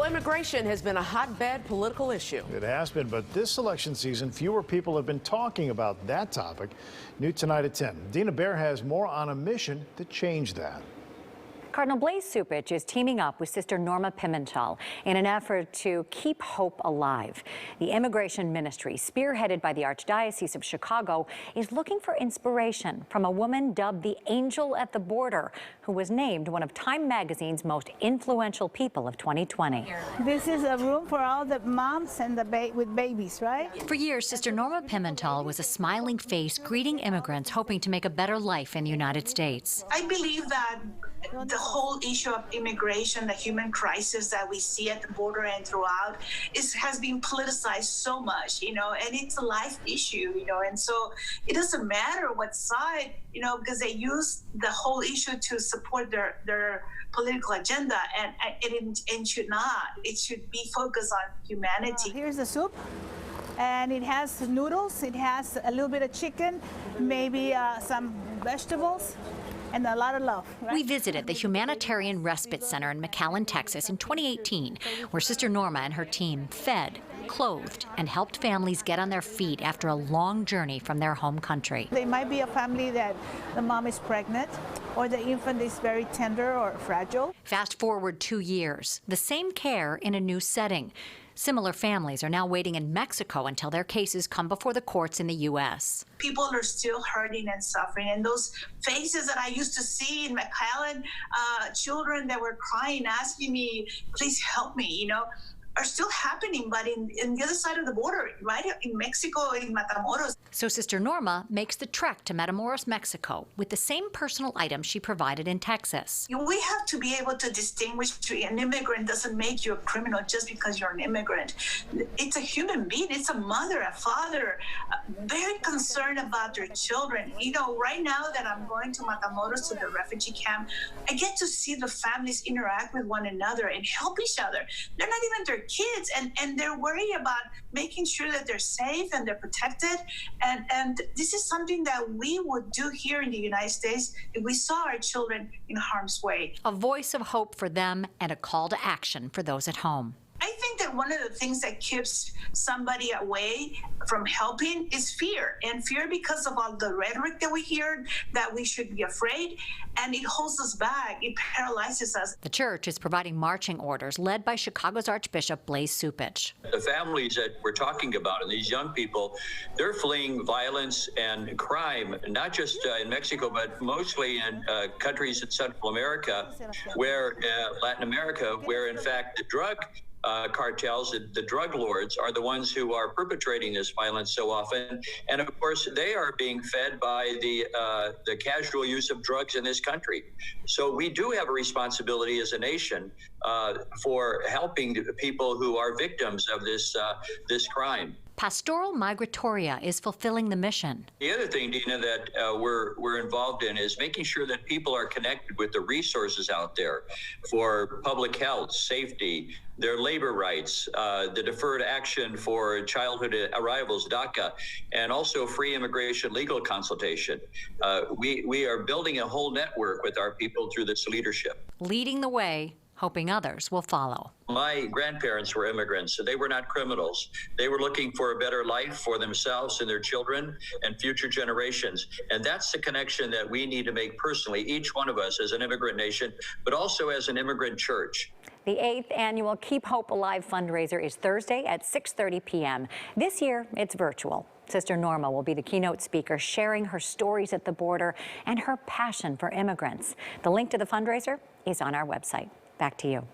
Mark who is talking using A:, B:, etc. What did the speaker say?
A: Well, immigration has been a hotbed political issue.
B: It has been, but this election season, fewer people have been talking about that topic. New tonight at 10. Dina Bair has more on a mission to change that.
C: Cardinal Blase Cupich is teaming up with Sister Norma Pimentel in an effort to keep hope alive. The immigration ministry, spearheaded by the Archdiocese of Chicago, is looking for inspiration from a woman dubbed the Angel at the Border, who was named one of Time magazine's most influential people of 2020.
D: This is a room for all the moms and with babies, right?
C: For years, Sister Norma Pimentel was a smiling face greeting immigrants hoping to make a better life in the United States.
E: I believe that the whole issue of immigration, the human crisis that we see at the border and throughout, has been politicized so much, and it's a life issue, and so it doesn't matter what side, because they use the whole issue to support their political agenda, and it should not. It should be focused on humanity.
D: Here's the soup. And it has noodles, it has a little bit of chicken, maybe some vegetables, and a lot of love. Right?
C: We visited the Humanitarian Respite Center in McAllen, Texas in 2018, where Sister Norma and her team fed, clothed, and helped families get on their feet after a long journey from their home country.
D: They might be a family that the mom is pregnant, or the infant is very tender or fragile.
C: Fast forward 2 years, the same care in a new setting. Similar families are now waiting in Mexico until their cases come before the courts in the U.S.
E: People are still hurting and suffering, and those faces that I used to see in McAllen, children that were crying, asking me, please help me, are still happening, but in the other side of the border, right in Mexico, in Matamoros.
C: So Sister Norma makes the trek to Matamoros, Mexico, with the same personal items she provided in Texas.
E: We have to be able to distinguish an immigrant doesn't make you a criminal just because you're an immigrant. It's a human being. It's a mother, a father, very concerned about their children. Right now that I'm going to Matamoros, to the refugee camp, I get to see the families interact with one another and help each other. They're not even their kids, and they're worried about making sure that they're safe and they're protected. And this is something that we would do here in the United States if we saw our children in harm's way.
C: A voice of hope for them and a call to action for those at home.
E: I think that one of the things that keeps somebody away from helping is fear. And fear because of all the rhetoric that we hear, that we should be afraid, and it holds us back. It paralyzes us.
C: The church is providing marching orders led by Chicago's Archbishop Blase Cupich.
F: The families that we're talking about and these young people, they're fleeing violence and crime, not just in Mexico, but mostly in countries in Central America, Latin America, where in fact the drug cartels, the drug lords, are the ones who are perpetrating this violence so often, and of course they are being fed by the casual use of drugs in this country. So we do have a responsibility as a nation for helping people who are victims of this crime.
C: Pastoral Migratoria is fulfilling the mission.
F: The other thing, Dina, that we're involved in is making sure that people are connected with the resources out there for public health, safety, their labor rights, the deferred action for childhood arrivals, DACA, and also free immigration legal consultation. We are building a whole network with our people through this leadership.
C: Leading the way, hoping others will follow.
F: My grandparents were immigrants, so they were not criminals. They were looking for a better life for themselves and their children and future generations. And that's the connection that we need to make personally, each one of us as an immigrant nation, but also as an immigrant church.
C: The 8th annual Keep Hope Alive fundraiser is Thursday at 6:30 p.m. This year, it's virtual. Sister Norma will be the keynote speaker, sharing her stories at the border and her passion for immigrants. The link to the fundraiser is on our website. Back to you.